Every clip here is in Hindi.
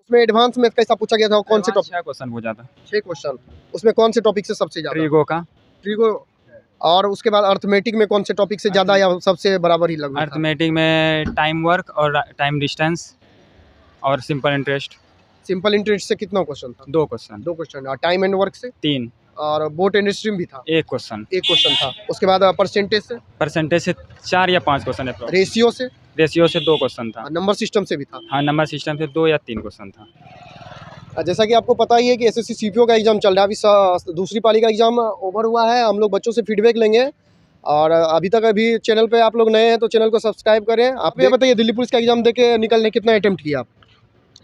उसमें एडवांस में कैसा पूछा गया था, कौन से टॉपिक? 6 क्वेश्चन पूछा था 6 क्वेश्चन, उसमें कौन से टॉपिक से सबसे ज्यादा? ट्रीगो का। ट्रिगो। और उसके बाद अर्थमेटिक में कौन से टॉपिक से ज्यादा या सबसे बराबर ही लगभग था? अर्थमेटिक में टाइम वर्क और टाइम डिस्टेंस और सिंपल इंटरेस्ट। सिंपल इंटरेस्ट से कितना क्वेश्चन था? 2 क्वेश्चन। 2 क्वेश्चन। और टाइम एंड वर्क से 3। और बोट एंड स्ट्रीम भी था 1 क्वेश्चन। 1 क्वेश्चन था। उसके बाद परसेंटेज से, परसेंटेज से 4 या 5 क्वेश्चन है। रेशियो से, रेशियो से 2 क्वेश्चन था। नंबर सिस्टम से भी था। हाँ, नंबर सिस्टम से 2 या 3 क्वेश्चन था। जैसा कि आपको पता ही है कि एसएससी सीपीओ का एग्जाम चल रहा है, अभी दूसरी पाली का एग्जाम ओवर हुआ है। हम लोग बच्चों से फीडबैक लेंगे। और अभी तक अभी चैनल पे आप लोग नए हैं तो चैनल को सब्सक्राइब करें। आप ये बताइए, दिल्ली पुलिस का एग्जाम देके निकलने कितना अटेम्प्ट किया आप?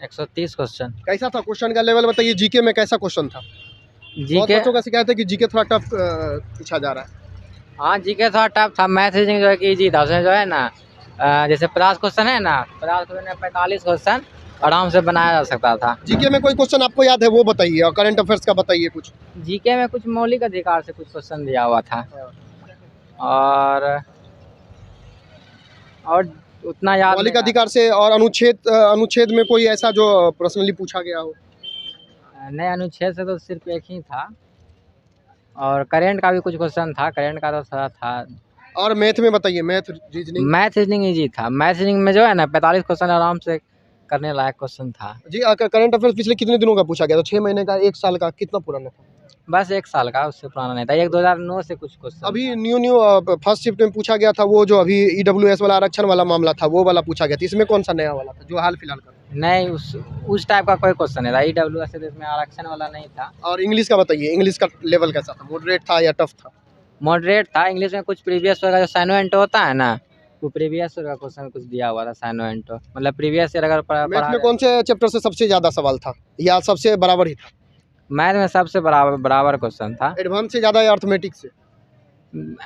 130 क्वेश्चन। कैसा था क्वेश्चन का लेवल बताइए? जीके में कैसा क्वेश्चन था? बहुत बच्चों का शिकायत है कि जीके थोड़ा टफ पूछा जा रहा है। हाँ, जीके थोड़ा टफ था। मैथ रीजनिंग जो है कि इजी था। उसमें जो है ना जैसे 50 क्वेश्चन है ना, 50 क्वेश्चन में 45 क्वेश्चन आराम से बनाया जा सकता था। जीके में कोई क्वेश्चन आपको याद है वो बताइए, और करंट अफेयर्स का बताइए कुछ। जीके में कुछ मौलिक अधिकार से कुछ क्वेश्चन दिया हुआ था। और उतना याद मौलिक नहीं अधिकार से और अनुच्छेद में कोई ऐसा जो पर्सनली पूछा गया हो? नए अनुच्छेद से तो सिर्फ एक ही था। और करेंट का भी कुछ क्वेश्चन था। करेंट का तो थोड़ा था। और मैथ में बताइए, math reasoning. Math reasoning easy था। मैथ रीजनिंग में जो है ना 45 क्वेश्चन आराम से करने लायक क्वेश्चन था। जी, करंट अफेयर्स पिछले कितने दिनों का पूछा गया था? 6 महीने का, 1 साल का, कितना पुराना था? बस 1 साल का, उससे पुराना नहीं था। 2009 से कुछ क्वेश्चन। अभी न्यू फर्स्ट शिफ्ट में पूछा गया था वो जो अभी ईडब्ल्यूएस वाला आरक्षण वाला मामला था, वो वाला पूछा गया था। इसमें कौन सा नया वाला था जो हाल फिलहाल का? नहीं, उस टाइप का कोई क्वेश्चन नहीं था। ईडब्ल्यूएस से इसमें आरक्षण वाला नहीं था। और इंग्लिश का बताइए, इंग्लिश का लेवल कैसा था? मॉडरेट था या टफ था? मॉडरेट था। इंग्लिश में कुछ प्रीवियस ईयर का जो साइनो एंटो होता है ना, वो प्रीवियस ईयर का क्वेश्चन कुछ दिया हुआ था। साइनो एंटो मतलब प्रीवियस ईयर अगर मैथ में कौन से चैप्टर से सबसे ज्यादा सवाल था या सबसे बराबर ही था? मैथ में सबसे बराबर क्वेश्चन था। एडवांस से ज्यादा या अर्थमेटिक से?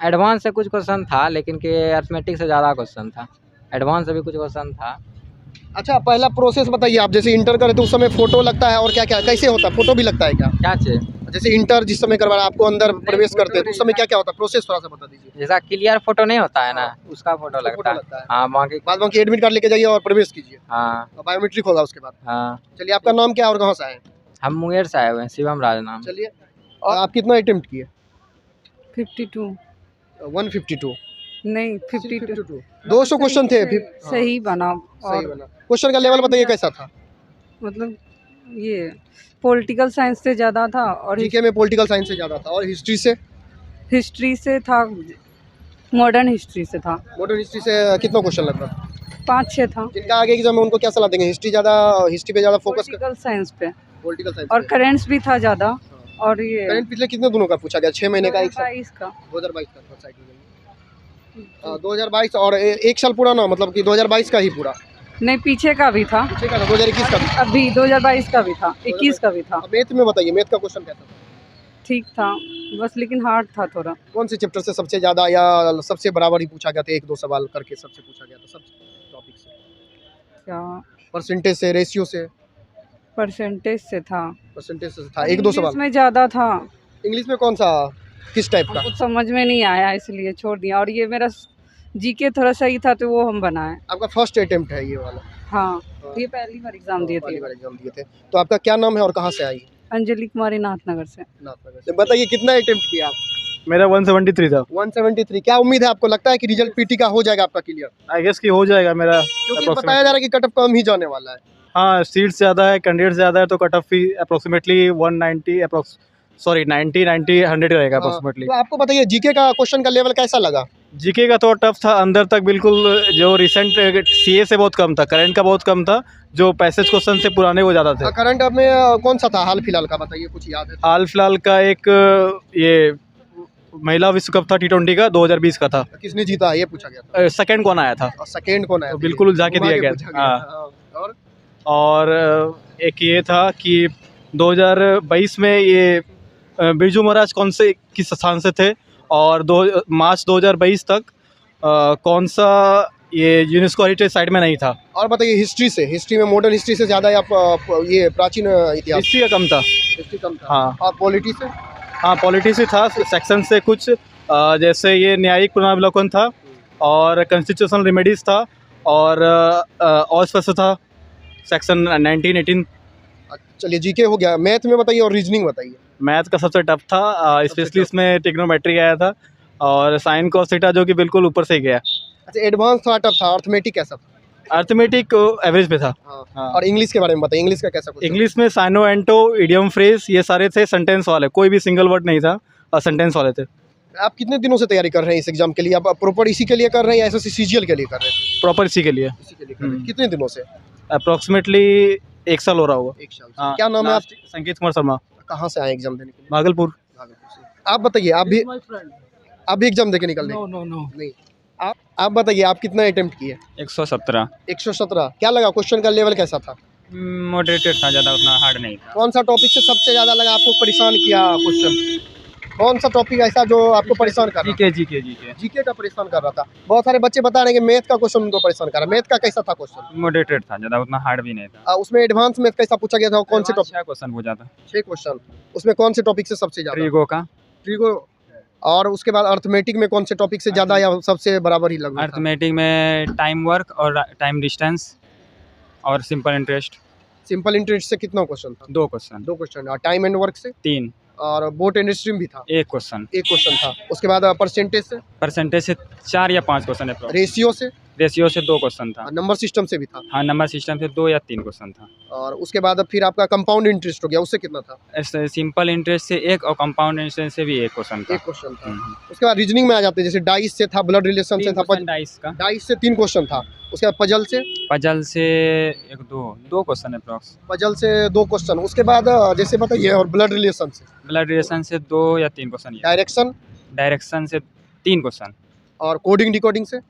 एडवांस से कुछ क्वेश्चन था, लेकिन कि अर्थमेटिक से ज़्यादा क्वेश्चन था। एडवांस से भी कुछ क्वेश्चन था। अच्छा, पहला प्रोसेस बताइए। आप जैसे इंटर करें तो उस समय फोटो लगता है, और क्या क्या कैसे होता है? फोटो भी लगता है क्या? क्या चीज़? जैसे इंटर जिस समय करवा आपको अंदर प्रवेश करते हैं तो उस समय क्या क्या होता है? प्रोसेस थोड़ा सा बता दीजिए। जैसा क्लियर फोटो नहीं होता है ना, उसका फोटो लगता है। हाँ, बाकी बाद बाकी एडमिट कार्ड लेके जाइए और प्रवेश कीजिए। हाँ, बायोमेट्रिक होगा उसके बाद। हाँ। चलिए, आपका नाम क्या है और कहाँ से आए हैं? हम मुंगेर से आए हुए हैं, शिवम राज नाम। चलिए, और आप कितना अटेम्प्ट किए? 52 152 नहीं 52 200 क्वेश्चन थे। सही बना। सही और बना। क्वेश्चन का लेवल बताइए कैसा था? मतलब ये पॉलिटिकल साइंस से ज़्यादा था और जीके में पॉलिटिकल साइंस से ज्यादा था। और हिस्ट्री से? हिस्ट्री से था। मॉडर्न हिस्ट्री से था। मॉडर्न हिस्ट्री से कितना क्वेश्चन लगभग? 5-6 था। जिनका आगे एग्जाम है उनको क्या सलाह देंगे? हिस्ट्री पे ज्यादा फोकस कर? पॉलिटिकल साइंस पे पॉलिटिकल साइंस और करेंट्स भी था ज़्यादा। और ये करंट पिछले कितने दिनों का पूछा गया? 6 महीने का, 1 साल? 2022 का 2022 का साइड में 2022 और 1 साल पुराना, मतलब कि 2022 का ही पूरा? नहीं, पीछे का भी था। पीछे का था 2021 का भी? अभी 2022 का भी था, 21 का भी था। मैथ में बताइए, मैथ का क्वेश्चन कैसा था? ठीक था बस, लेकिन हार्ड था थोड़ा। कौन से चैप्टर से सबसे ज्यादा या सबसे बराबर ही पूछा गया था? 1-2 सवाल करके सबसे पूछा गया था सब टॉपिक से? क्या परसेंटेज से, रेशियो से? परसेंटेज से था। परसेंटेज से था। 1-2 सवाल इंग्लिश में ज़्यादा था। इंग्लिश में कौन सा, किस टाइप का? कुछ समझ में नहीं आया इसलिए छोड़ दिया। और ये मेरा जीके थोड़ा सही था तो वो हम बनाए। आपका फर्स्ट अटेम्प्ट है ये वाला? हाँ, ये पहली बार एग्जाम दिए पहली थे। बार एग्जाम दिए थे। तो आपका क्या नाम है और कहाँ से आई? अंजलि कुमारी, नाथनगर से। नाथनगर से। बताइए कितना अटेम्प्ट किया आप? मेरा 173 था। 173। क्या उम्मीद है आपको? लगता है कि रिजल्ट पीटी का हो जाएगा आपका क्लियर? आई गेस कि हो जाएगा मेरा। क्योंकि बताया जा रहा है कि कट ऑफ कम ही जाने वाला है। हाँ, सीट्स ज़्यादा है, कैंडिडेट ज़्यादा है, तो कट ऑफ भी अप्रोक्सीमेटली 190 90 100 रहेगा अप्रोक्सीमेटली। तो आपको बताइए जीके का क्वेश्चन का लेवल कैसा लगा? जीके का तो टफ था अंदर तक बिल्कुल। जो रिसेंट सीए से बहुत कम था, करंट का बहुत कम था। जो पैसेज क्वेश्चन से पुराने वो ज़्यादा थे। करंट में कौन सा था हाल फिलहाल का? बताइए, कुछ याद है? हाल फिलहाल का एक ये महिला विश्व कप था T20 का, 2020 का था। किसने जीता ये पूछा गया था? सेकंड कौन आया था? और सेकंड कौन आया तो था? बिल्कुल जाके दिया गया पूछा हाँ। और और एक ये था कि 2022 में ये बिरजू महाराज कौन से किस स्थान से थे, और मार्च 2022 तक कौन सा ये यूनेस्को हेरिटेज साइट में नहीं था। और बताइए हिस्ट्री से, हिस्ट्री में मॉडर्न हिस्ट्री से ज़्यादा या ये प्राचीन इतिहास? हिस्ट्री का कम था। हिस्ट्री कम था। हाँ। और पॉलिटी से? हाँ, पॉलिटी से था। सेक्शन से कुछ जैसे ये न्यायिक पुनरावलोकन था, और कॉन्स्टिट्यूशनल रेमेडीज था, और ऑस्पेस था सेक्शन 19-18 चलिए जीके हो गया, मैथ में बताइए और रीजनिंग बताइए। मैथ का सबसे टफ था, स्पेशली tough। इसमें ट्रिग्नोमेट्री आया था और साइन कॉस थीटा जो कि बिल्कुल ऊपर से गया। अच्छा एडवांस था, टफ था, अर्थमेटिक कैसा था? अर्थमेटिक एवरेज पे था। हाँ। हाँ। और इंग्लिश के बारे में बताइए, इंग्लिश का कैसा क्वेश्चन? इंग्लिश में साइनो एंटो इडियम फ्रेज ये सारे थे सेंटेंस वाले, कोई भी सिंगल वर्ड नहीं था और सेंटेंस वाले थे। आप कितने दिनों से तैयारी कर रहे हैं इस एग्जाम के लिए? आप प्रॉपर इसी के लिए कर रहे हैं या एसएससी सीजीएल के लिए कर रहे थे? प्रॉपर इसी के लिए इसी के लिए कर रहे हैं। कितने दिनों से? अप्रोक्सीमेटली 1 साल हो रहा होगा। 1 साल से। हाँ, क्या नाम है आप? संकेत कुमार शर्मा, कहाँ से आए एग्जाम देने के लिए? भागलपुर। भागलपुर से। आप बताइए, आप भी एग्जाम देके निकल रहे? नहीं। आप बताइए, आप कितना अटेम्प्ट किए? 117 117। क्या लगा क्वेश्चन का लेवल कैसा था? मॉडरेटेड था, ज़्यादा उतना हार्ड नहीं था। कौन सा टॉपिक से सबसे ज़्यादा लगा आपको परेशान किया क्वेश्चन? कौन सा टॉपिक ऐसा जो आपको परेशान कर रहा था? जीके जीके का परेशान कर रहा था। बहुत सारे बच्चे बता रहे हैं कि मैथ का क्वेश्चन उनको परेशान कर रहा है। मैथ का कैसा था क्वेश्चन? मॉडरेटेड था, ज़्यादा उतना हार्ड भी नहीं था। उसमें एडवांस मैथ कैसा पूछा गया था? कौन से टॉपिक? 6 क्वेश्चन पूछा था। 6 क्वेश्चन। उसमें कौन से टॉपिक से सबसे ज़्यादा? ट्रिगो का। ट्रिगो। और उसके बाद अर्थमेटिक में कौन से टॉपिक से ज़्यादा या सबसे बराबर ही लगभग था? अर्थमेटिक में टाइम वर्क और टाइम डिस्टेंस और सिंपल इंटरेस्ट। सिंपल इंटरेस्ट से कितना क्वेश्चन था? 2 क्वेश्चन। 2 क्वेश्चन। और टाइम एंड वर्क से? 3। और बोट एंड स्ट्रीम भी था? 1 क्वेश्चन। 1 क्वेश्चन था। उसके बाद परसेंटेज से? परसेंटेज से 4 या 5 क्वेश्चन है। रेशियो से? रेशियो से 2 क्वेश्चन था। नंबर सिस्टम से भी था? हाँ, नंबर सिस्टम से 2 या 3 क्वेश्चन था। और उसके बाद फिर आपका कंपाउंड इंटरेस्ट हो गया, उससे कितना था? ऐसे सिंपल इंटरेस्ट से 1 और कंपाउंड इंटरेस्ट से भी 1 क्वेश्चन था। 1 क्वेश्चन था। उसके बाद रीजनिंग में आ जाते हैं, जैसे डाइस से था, ब्लड रिलेशन से था, डाइस का। डाइस से 3 क्वेश्चन था। उसके बाद पजल से? पजल से 2 क्वेश्चन है अप्रॉक्स। पजल से 2 क्वेश्चन। उसके बाद जैसे बताइए, और ब्लड रिलेशन से? ब्लड रिलेशन से 2 या 3 क्वेश्चन। डायरेक्शन? डायरेक्शन से 3 क्वेश्चन। और कोडिंग डिकोडिंग से?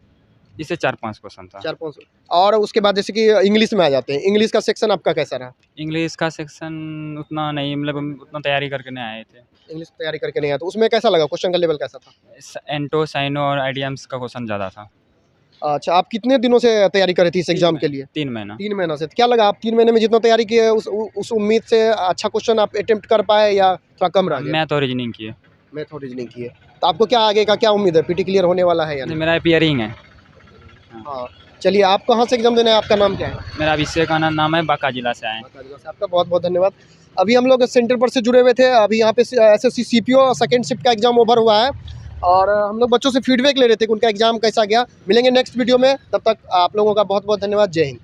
इससे 4-5 क्वेश्चन था। 4-5। और उसके बाद जैसे कि इंग्लिश में आ जाते हैं, इंग्लिश का सेक्शन आपका कैसा रहा? इंग्लिश का सेक्शन उतना नहीं, मतलब हम उतना तैयारी करके नहीं आए थे। इंग्लिश तैयारी करके नहीं आया तो उसमें कैसा लगा? क्वेश्चन का लेवल कैसा था? एंटो साइनो और आइडियम्स का क्वेश्चन ज़्यादा था। अच्छा, आप कितने दिनों से तैयारी कर रही थी इस एग्जाम के लिए? 3 महीना। 3 महीना से। क्या लगा, आप 3 महीने में जितना तैयारी किए उस उम्मीद से अच्छा क्वेश्चन आप अटेम्प्ट कर पाए या थोड़ा कम रह गया? मैथ और रीजनिंग किए। मैथ और रीजनिंग किए। तो आपको क्या आगे का क्या उम्मीद है? पीटी क्लियर होने वाला है या नहीं? मेरा पियरिंग है। हाँ। चलिए, आप कहाँ से एग्जाम देने हैं? आपका नाम क्या है? मेरा अभिषेक आनंद नाम है, बांका जिला से आए हैं। आपका बहुत बहुत धन्यवाद। अभी हम लोग सेंटर पर से जुड़े हुए थे। अभी यहाँ पे एसएससी सीपीओ सेकंड शिफ्ट का एग्जाम ओवर हुआ है और हम लोग बच्चों से फीडबैक ले रहे थे कि उनका एग्जाम कैसा गया। मिलेंगे नेक्स्ट वीडियो में, तब तक आप लोगों का बहुत बहुत धन्यवाद। जय हिंद।